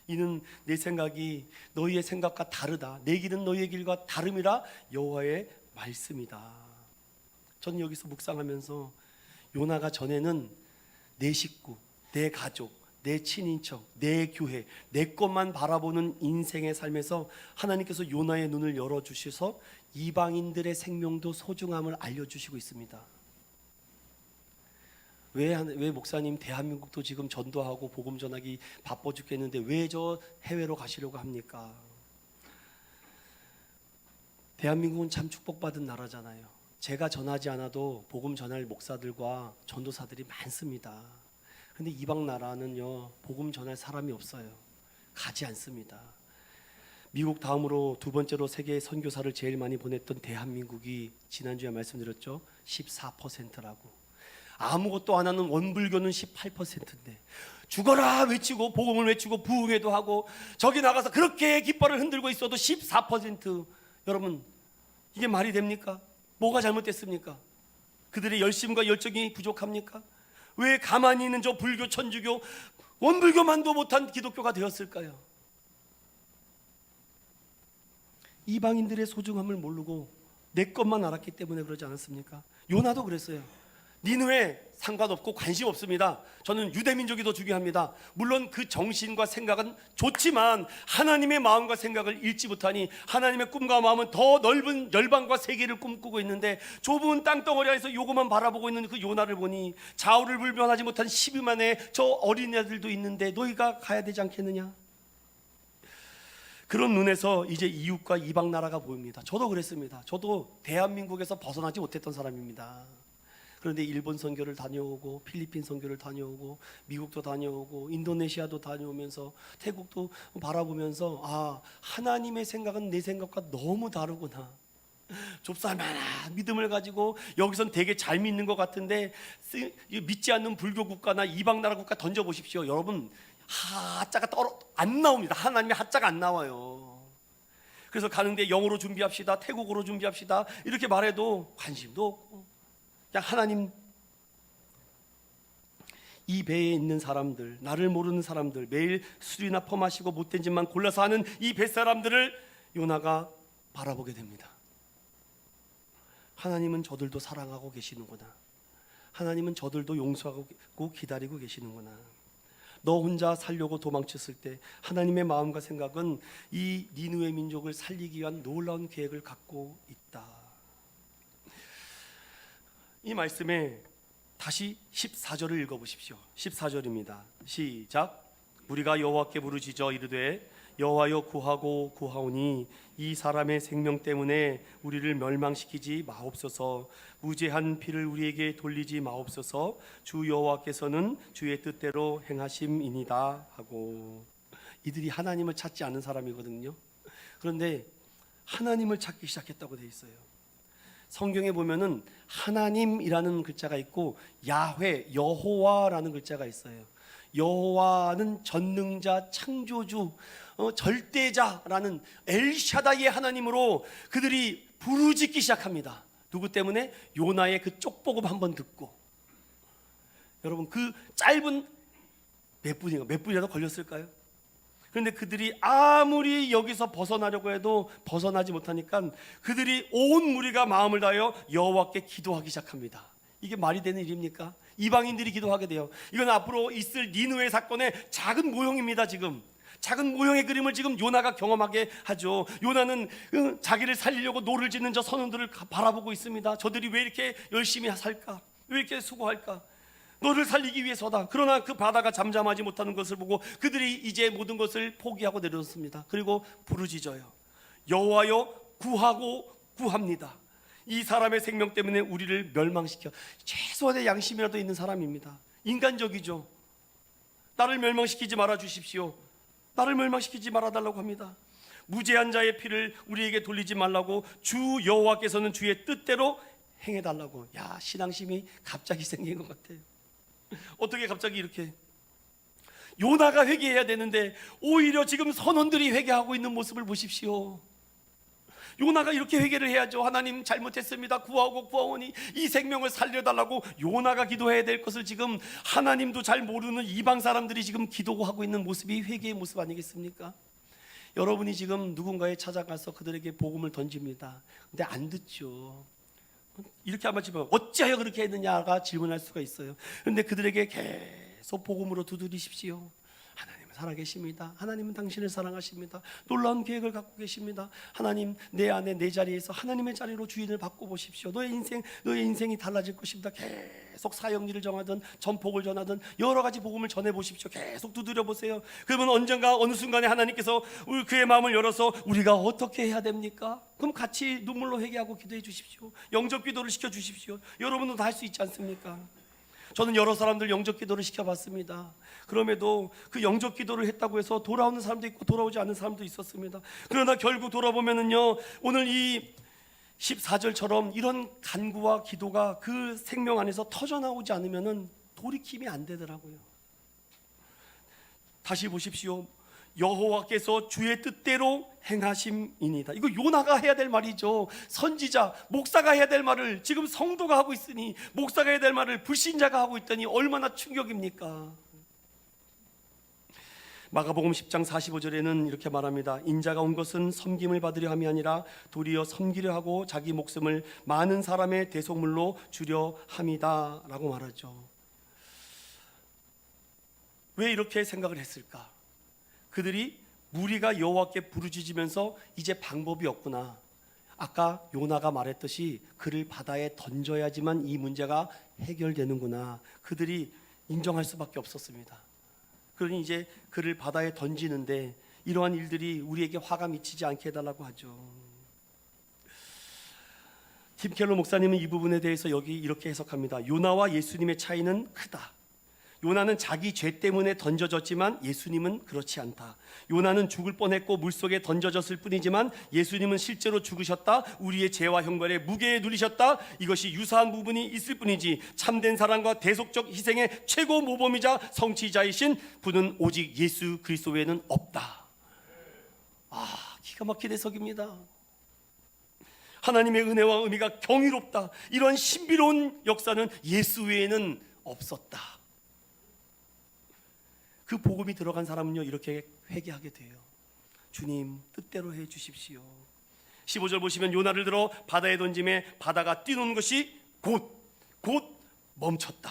이는 내 생각이 너희의 생각과 다르다. 내 길은 너희의 길과 다름이라 여호와의 말씀이다. 저는 여기서 묵상하면서 요나가 전에는 내 식구, 내 가족, 내 친인척, 내 교회, 내 것만 바라보는 인생의 삶에서 하나님께서 요나의 눈을 열어주셔서 이방인들의 생명도 소중함을 알려주시고 있습니다. 왜 목사님 대한민국도 지금 전도하고 복음 전하기 바빠 죽겠는데 왜 저 해외로 가시려고 합니까? 대한민국은 참 축복받은 나라잖아요. 제가 전하지 않아도 복음 전할 목사들과 전도사들이 많습니다. 근데 이방 나라는요, 복음 전할 사람이 없어요. 가지 않습니다. 미국 다음으로 두 번째로 세계 선교사를 제일 많이 보냈던 대한민국이 지난주에 말씀드렸죠, 14%라고. 아무것도 안 하는 원불교는 18%인데 죽어라 외치고 복음을 외치고 부흥회도 하고 저기 나가서 그렇게 깃발을 흔들고 있어도 14%. 여러분, 이게 말이 됩니까? 뭐가 잘못됐습니까? 그들의 열심과 열정이 부족합니까? 왜 가만히 있는 저 불교, 천주교, 원불교만도 못한 기독교가 되었을까요? 이방인들의 소중함을 모르고 내 것만 알았기 때문에 그러지 않았습니까? 요나도 그랬어요. 니느웨 상관없고 관심 없습니다. 저는 유대민족이 더 중요합니다. 물론 그 정신과 생각은 좋지만 하나님의 마음과 생각을 잃지 못하니 하나님의 꿈과 마음은 더 넓은 열방과 세계를 꿈꾸고 있는데 좁은 땅덩어리 안에서 요것만 바라보고 있는 그 요나를 보니 좌우를 불변하지 못한 12만의 저 어린애들도 있는데 너희가 가야 되지 않겠느냐? 그런 눈에서 이제 이웃과 이방 나라가 보입니다. 저도 그랬습니다. 저도 대한민국에서 벗어나지 못했던 사람입니다. 그런데 일본 선교를 다녀오고 필리핀 선교를 다녀오고 미국도 다녀오고 인도네시아도 다녀오면서 태국도 바라보면서 아, 하나님의 생각은 내 생각과 너무 다르구나. 좁쌀만한 믿음을 가지고 여기선 되게 잘 믿는 것 같은데 믿지 않는 불교 국가나 이방 나라 국가 던져보십시오. 여러분 하자가 안 나옵니다. 하나님의 하자가 안 나와요. 그래서 가는데 영어로 준비합시다, 태국어로 준비합시다 이렇게 말해도 관심도 없고 그냥 하나님, 이 배에 있는 사람들, 나를 모르는 사람들, 매일 술이나 퍼마시고 못된 짓만 골라서 하는 이 뱃사람들을 요나가 바라보게 됩니다. 하나님은 저들도 사랑하고 계시는구나. 하나님은 저들도 용서하고 기다리고 계시는구나. 너 혼자 살려고 도망쳤을 때 하나님의 마음과 생각은 이 니느웨 민족을 살리기 위한 놀라운 계획을 갖고 있다. 이 말씀에 다시 14절을 읽어보십시오. 14절입니다. 시작. 우리가 여호와께 부르짖어 이르되 여호와여 구하고 구하오니 이 사람의 생명 때문에 우리를 멸망시키지 마옵소서. 무죄한 피를 우리에게 돌리지 마옵소서. 주 여호와께서는 주의 뜻대로 행하심이니이다 하고, 이들이 하나님을 찾지 않은 사람이거든요. 그런데 하나님을 찾기 시작했다고 돼 있어요. 성경에 보면은 하나님이라는 글자가 있고 야훼, 여호와라는 글자가 있어요. 여호와는 전능자, 창조주, 절대자라는 엘샤다이의 하나님으로 그들이 부르짖기 시작합니다. 누구 때문에? 요나의 그 쪽복음 한번 듣고. 여러분 그 짧은 몇 분이라도 걸렸을까요? 그런데 그들이 아무리 여기서 벗어나려고 해도 벗어나지 못하니까 그들이 온 무리가 마음을 다하여 여호와께 기도하기 시작합니다. 이게 말이 되는 일입니까? 이방인들이 기도하게 돼요. 이건 앞으로 있을 니느웨 사건의 작은 모형입니다. 지금 작은 모형의 그림을 지금 요나가 경험하게 하죠. 요나는 자기를 살리려고 노를 짓는 저 선원들을 바라보고 있습니다. 저들이 왜 이렇게 열심히 살까? 왜 이렇게 수고할까? 너를 살리기 위해서다. 그러나 그 바다가 잠잠하지 못하는 것을 보고 그들이 이제 모든 것을 포기하고 내려놓습니다. 그리고 부르짖어요. 여호와여 구하고 구합니다. 이 사람의 생명 때문에 우리를 멸망시켜. 최소한의 양심이라도 있는 사람입니다. 인간적이죠. 나를 멸망시키지 말아 주십시오. 나를 멸망시키지 말아달라고 합니다. 무죄한 자의 피를 우리에게 돌리지 말라고 주 여호와께서는 주의 뜻대로 행해달라고. 야, 신앙심이 갑자기 생긴 것 같아요. 어떻게 갑자기 이렇게? 요나가 회개해야 되는데 오히려 지금 선원들이 회개하고 있는 모습을 보십시오. 요나가 이렇게 회개를 해야죠. 하나님 잘못했습니다. 구하고 구하오니 이 생명을 살려달라고 요나가 기도해야 될 것을 지금 하나님도 잘 모르는 이방 사람들이 지금 기도하고 있는 모습이 회개의 모습 아니겠습니까? 여러분이 지금 누군가에 찾아가서 그들에게 복음을 던집니다. 근데 안 듣죠. 이렇게 한번 짚어요. 어찌하여 그렇게 했느냐가 질문할 수가 있어요. 그런데 그들에게 계속 복음으로 두드리십시오. 하나님은 살아계십니다. 하나님은 당신을 사랑하십니다. 놀라운 계획을 갖고 계십니다. 하나님 내 안에 내 자리에서 하나님의 자리로 주인을 바꿔보십시오. 너의 인생이 달라질 것입니다. 계속 사역일을 정하든 전폭을 전하든 여러 가지 복음을 전해보십시오. 계속 두드려보세요. 그러면 언젠가 어느 순간에 하나님께서 그의 마음을 열어서 우리가 어떻게 해야 됩니까? 그럼 같이 눈물로 회개하고 기도해 주십시오. 영접 기도를 시켜주십시오. 여러분도 다 할 수 있지 않습니까? 저는 여러 사람들 영접 기도를 시켜봤습니다. 그럼에도 그 영접 기도를 했다고 해서 돌아오는 사람도 있고 돌아오지 않는 사람도 있었습니다. 그러나 결국 돌아보면은요, 오늘 이 14절처럼 이런 간구와 기도가 그 생명 안에서 터져나오지 않으면은 돌이킴이 안 되더라고요. 다시 보십시오. 여호와께서 주의 뜻대로 행하심이니이다. 이거 요나가 해야 될 말이죠. 선지자, 목사가 해야 될 말을 지금 성도가 하고 있으니, 목사가 해야 될 말을 불신자가 하고 있다니 얼마나 충격입니까? 마가복음 10장 45절에는 이렇게 말합니다. 인자가 온 것은 섬김을 받으려 함이 아니라 도리어 섬기려 하고 자기 목숨을 많은 사람의 대속물로 주려 함이다 라고 말하죠. 왜 이렇게 생각을 했을까? 그들이 무리가 여호와께 부르짖으면서 이제 방법이 없구나. 아까 요나가 말했듯이 그를 바다에 던져야지만 이 문제가 해결되는구나. 그들이 인정할 수밖에 없었습니다. 그러니 이제 그를 바다에 던지는데 이러한 일들이 우리에게 화가 미치지 않게 해달라고 하죠. 팀 켈러 목사님은 이 부분에 대해서 여기 이렇게 해석합니다. 요나와 예수님의 차이는 크다. 요나는 자기 죄 때문에 던져졌지만 예수님은 그렇지 않다. 요나는 죽을 뻔했고 물속에 던져졌을 뿐이지만 예수님은 실제로 죽으셨다. 우리의 죄와 형벌의 무게에 누리셨다. 이것이 유사한 부분이 있을 뿐이지 참된 사랑과 대속적 희생의 최고 모범이자 성취자이신 분은 오직 예수 그리스도 외에는 없다. 기가 막힌 해석입니다. 하나님의 은혜와 의미가 경이롭다. 이런 신비로운 역사는 예수 외에는 없었다. 그 복음이 들어간 사람은요 이렇게 회개하게 돼요. 주님 뜻대로 해 주십시오. 15절 보시면 요나를 들어 바다에 던짐에 바다가 뛰노는 것이 곧 멈췄다.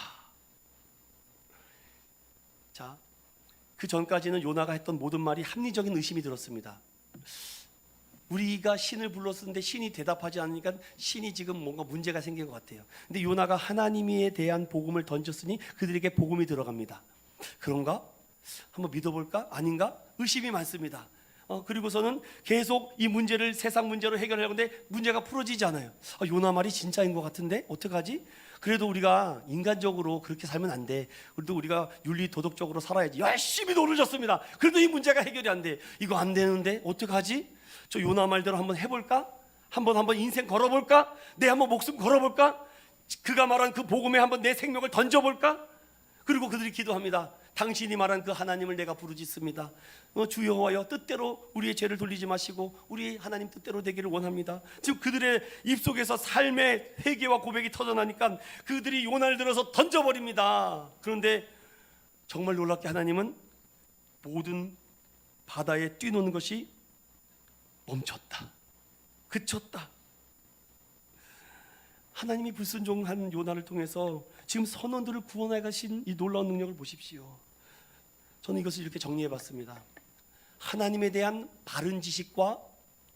자, 그 전까지는 요나가 했던 모든 말이 합리적인 의심이 들었습니다. 우리가 신을 불렀었는데 신이 대답하지 않으니까 신이 지금 뭔가 문제가 생긴 것 같아요. 근데 요나가 하나님에 대한 복음을 던졌으니 그들에게 복음이 들어갑니다. 그런가? 한번 믿어볼까? 아닌가? 의심이 많습니다. 그리고서는 계속 이 문제를 세상 문제로 해결하려고 하는데 문제가 풀어지지 않아요. 요나 말이 진짜인 것 같은데 어떡하지? 그래도 우리가 인간적으로 그렇게 살면 안 돼. 그래도 우리가 윤리 도덕적으로 살아야지. 열심히 노를 졌습니다. 그래도 이 문제가 해결이 안 돼. 이거 안 되는데 어떡하지? 저 요나 말대로 한번 해볼까? 한번 인생 걸어볼까? 내 한번 목숨 걸어볼까? 그가 말한 그 복음에 한번 내 생명을 던져볼까? 그리고 그들이 기도합니다. 당신이 말한 그 하나님을 내가 부르짖습니다. 주 여호와여 뜻대로 우리의 죄를 돌리지 마시고 우리 하나님 뜻대로 되기를 원합니다. 지금 그들의 입속에서 삶의 회개와 고백이 터져나니까 그들이 요나를 들어서 던져버립니다. 그런데 정말 놀랍게 하나님은 모든 바다에 뛰노는 것이 멈췄다. 그쳤다. 하나님이 불순종한 요나를 통해서 지금 선원들을 구원해 가신 이 놀라운 능력을 보십시오. 저는 이것을 이렇게 정리해 봤습니다. 하나님에 대한 바른 지식과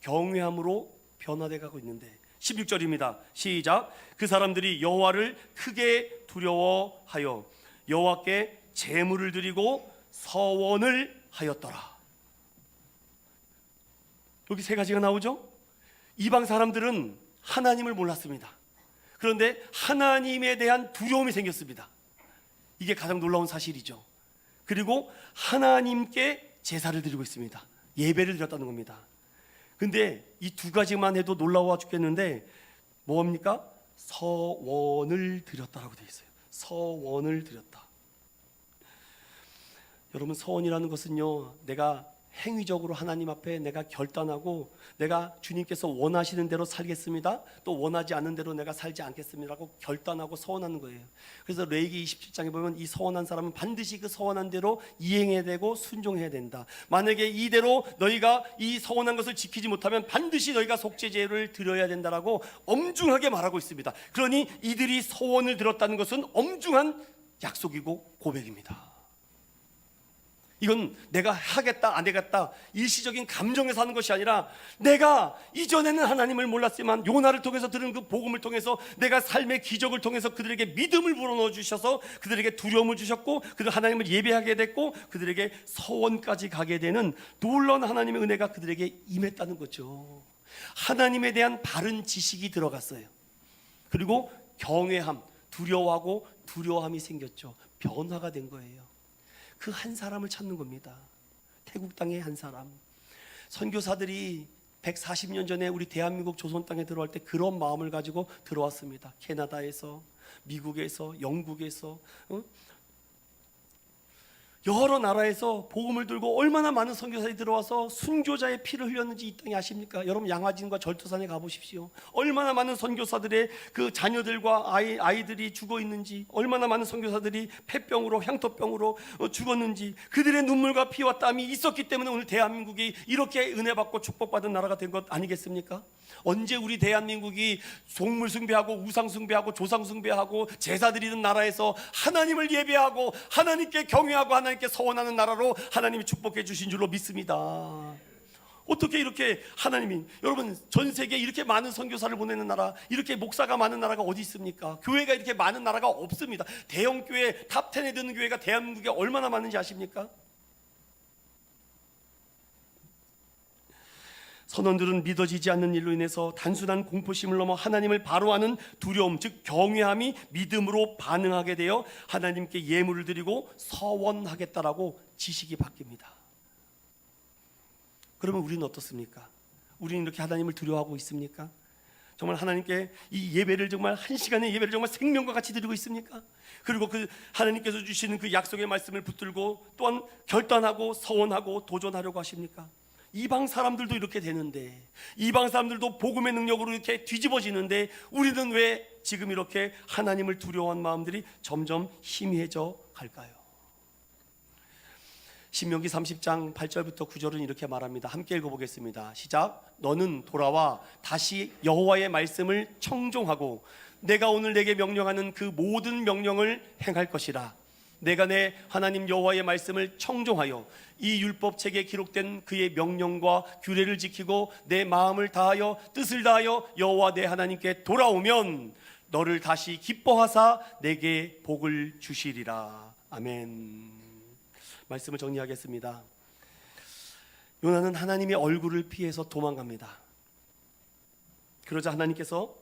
경외함으로 변화돼 가고 있는데 16절입니다. 시작. 그 사람들이 여호와를 크게 두려워하여 여호와께 제물을 드리고 서원을 하였더라. 여기 세 가지가 나오죠. 이방 사람들은 하나님을 몰랐습니다. 그런데 하나님에 대한 두려움이 생겼습니다. 이게 가장 놀라운 사실이죠. 그리고 하나님께 제사를 드리고 있습니다. 예배를 드렸다는 겁니다. 근데 이 두 가지만 해도 놀라워 죽겠는데 뭡니까? 서원을 드렸다라고 되어 있어요. 서원을 드렸다. 여러분, 서원이라는 것은요, 내가 행위적으로 하나님 앞에 내가 결단하고 내가 주님께서 원하시는 대로 살겠습니다, 또 원하지 않는 대로 내가 살지 않겠습니다라고 결단하고 서원하는 거예요. 그래서 레위기 27장에 보면 이 서원한 사람은 반드시 그 서원한 대로 이행해야 되고 순종해야 된다. 만약에 이대로 너희가 이 서원한 것을 지키지 못하면 반드시 너희가 속죄제를 드려야 된다라고 엄중하게 말하고 있습니다. 그러니 이들이 서원을 들었다는 것은 엄중한 약속이고 고백입니다. 이건 내가 하겠다 안 하겠다 일시적인 감정에서 하는 것이 아니라 내가 이전에는 하나님을 몰랐지만 요나를 통해서 들은 그 복음을 통해서 내가 삶의 기적을 통해서 그들에게 믿음을 불어넣어 주셔서 그들에게 두려움을 주셨고 그들 하나님을 예배하게 됐고 그들에게 서원까지 가게 되는 놀라운 하나님의 은혜가 그들에게 임했다는 거죠. 하나님에 대한 바른 지식이 들어갔어요. 그리고 경외함, 두려워하고 두려움이 생겼죠. 변화가 된 거예요. 그 한 사람을 찾는 겁니다. 태국 땅의 한 사람. 선교사들이 140년 전에 우리 대한민국 조선 땅에 들어갈 때 그런 마음을 가지고 들어왔습니다. 캐나다에서, 미국에서, 영국에서 여러 나라에서 복음을 들고 얼마나 많은 선교사들이 들어와서 순교자의 피를 흘렸는지 이 땅에 아십니까? 여러분 양화진과 절도산에 가보십시오. 얼마나 많은 선교사들의 그 자녀들과 아이들이 죽어 있는지, 얼마나 많은 선교사들이 폐병으로 향토병으로 죽었는지, 그들의 눈물과 피와 땀이 있었기 때문에 오늘 대한민국이 이렇게 은혜 받고 축복받은 나라가 된 것 아니겠습니까? 언제 우리 대한민국이 동물 숭배하고 우상 숭배하고 조상 숭배하고 제사 드리는 나라에서 하나님을 예배하고 하나님께 경외하고 하나님께 서원하는 나라로 하나님이 축복해 주신 줄로 믿습니다. 어떻게 이렇게 하나님이, 여러분 전 세계에 이렇게 많은 선교사를 보내는 나라, 이렇게 목사가 많은 나라가 어디 있습니까? 교회가 이렇게 많은 나라가 없습니다. 대형 교회 탑 10에 드는 교회가 대한민국에 얼마나 많은지 아십니까? 선원들은 믿어지지 않는 일로 인해서 단순한 공포심을 넘어 하나님을 바로 아는 두려움, 즉 경외함이 믿음으로 반응하게 되어 하나님께 예물을 드리고 서원하겠다라고 지식이 바뀝니다. 그러면 우리는 어떻습니까? 우리는 이렇게 하나님을 두려워하고 있습니까? 정말 하나님께 이 예배를 정말 한 시간의 예배를 정말 생명과 같이 드리고 있습니까? 그리고 그 하나님께서 주시는 그 약속의 말씀을 붙들고 또한 결단하고 서원하고 도전하려고 하십니까? 이방 사람들도 이렇게 되는데, 이방 사람들도 복음의 능력으로 이렇게 뒤집어지는데 우리는 왜 지금 이렇게 하나님을 두려워한 마음들이 점점 희미해져 갈까요? 신명기 30장 8절부터 9절은 이렇게 말합니다. 함께 읽어보겠습니다. 시작. 너는 돌아와 다시 여호와의 말씀을 청종하고 내가 오늘 내게 명령하는 그 모든 명령을 행할 것이라. 내가 내 하나님 여호와의 말씀을 청종하여 이 율법책에 기록된 그의 명령과 규례를 지키고 내 마음을 다하여 뜻을 다하여 여호와 내 하나님께 돌아오면 너를 다시 기뻐하사 내게 복을 주시리라. 아멘. 말씀을 정리하겠습니다. 요나는 하나님의 얼굴을 피해서 도망갑니다. 그러자 하나님께서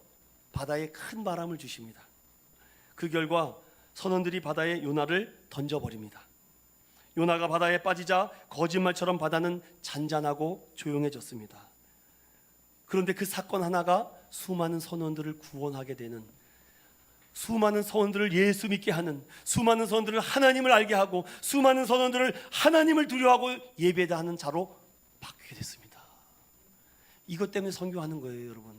바다에 큰 바람을 주십니다. 그 결과 선원들이 바다에 요나를 던져버립니다. 요나가 바다에 빠지자 거짓말처럼 바다는 잔잔하고 조용해졌습니다. 그런데 그 사건 하나가 수많은 선원들을 구원하게 되는, 수많은 선원들을 예수 믿게 하는, 수많은 선원들을 하나님을 알게 하고 수많은 선원들을 하나님을 두려워하고 예배하는 자로 바뀌게 됐습니다. 이것 때문에 선교하는 거예요, 여러분.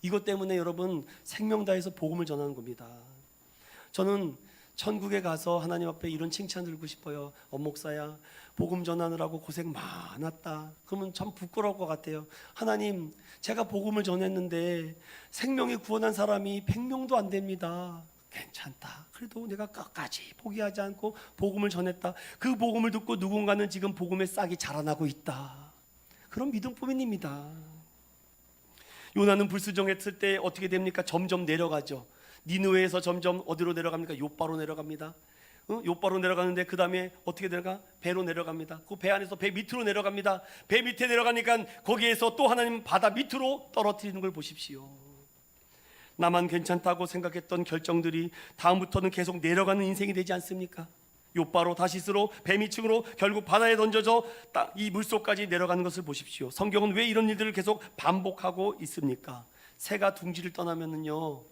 이것 때문에 여러분 생명 다해서 복음을 전하는 겁니다. 저는 천국에 가서 하나님 앞에 이런 칭찬 들고 싶어요. 목사야, 복음 전하느라고 고생 많았다. 그러면 참 부끄러울 것 같아요. 하나님, 제가 복음을 전했는데 생명이 구원한 사람이 100명도 안 됩니다. 괜찮다. 그래도 내가 끝까지 포기하지 않고 복음을 전했다. 그 복음을 듣고 누군가는 지금 복음의 싹이 자라나고 있다. 그런 믿음뿐입니다. 요나는 불순종했을 때 어떻게 됩니까? 점점 내려가죠. 니느웨에서 점점 어디로 내려갑니까? 요바로 내려갑니다. 요바로 내려가는데 그 다음에 어떻게 내려가? 배로 내려갑니다. 그 배 안에서 배 밑으로 내려갑니다. 배 밑에 내려가니까 거기에서 또 하나님 바다 밑으로 떨어뜨리는 걸 보십시오. 나만 괜찮다고 생각했던 결정들이 다음부터는 계속 내려가는 인생이 되지 않습니까? 요바로 다시스로 배 밑으로 결국 바다에 던져져 이 물속까지 내려가는 것을 보십시오. 성경은 왜 이런 일들을 계속 반복하고 있습니까? 새가 둥지를 떠나면은요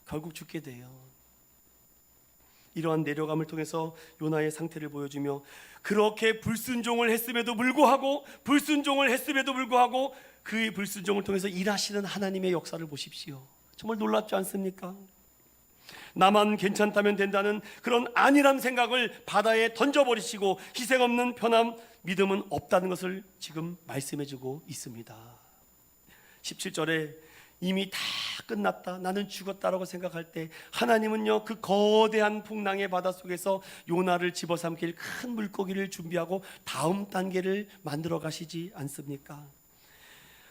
결국 죽게 돼요. 이러한 내려감을 통해서 요나의 상태를 보여주며, 그렇게 불순종을 했음에도 불구하고 그의 불순종을 통해서 일하시는 하나님의 역사를 보십시오. 정말 놀랍지 않습니까? 나만 괜찮다면 된다는 그런 안일한 생각을 바다에 던져버리시고 희생 없는 편함, 믿음은 없다는 것을 지금 말씀해주고 있습니다. 17절에 이미 다 끝났다, 나는 죽었다라고 생각할 때 하나님은요 그 거대한 풍랑의 바다 속에서 요나를 집어삼킬 큰 물고기를 준비하고 다음 단계를 만들어 가시지 않습니까?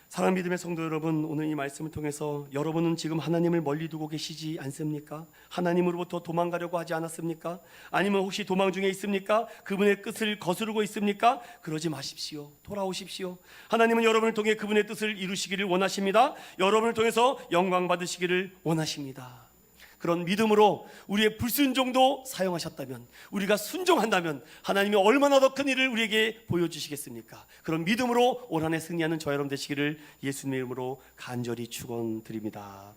사랑하는 믿음의 성도 여러분, 오늘 이 말씀을 통해서 여러분은 지금 하나님을 멀리 두고 계시지 않습니까? 하나님으로부터 도망가려고 하지 않았습니까? 아니면 혹시 도망 중에 있습니까? 그분의 뜻을 거스르고 있습니까? 그러지 마십시오. 돌아오십시오. 하나님은 여러분을 통해 그분의 뜻을 이루시기를 원하십니다. 여러분을 통해서 영광 받으시기를 원하십니다. 그런 믿음으로 우리의 불순종도 사용하셨다면, 우리가 순종한다면 하나님이 얼마나 더 큰 일을 우리에게 보여주시겠습니까? 그런 믿음으로 올 한 해 승리하는 저 여러분 되시기를 예수님의 이름으로 간절히 축원드립니다.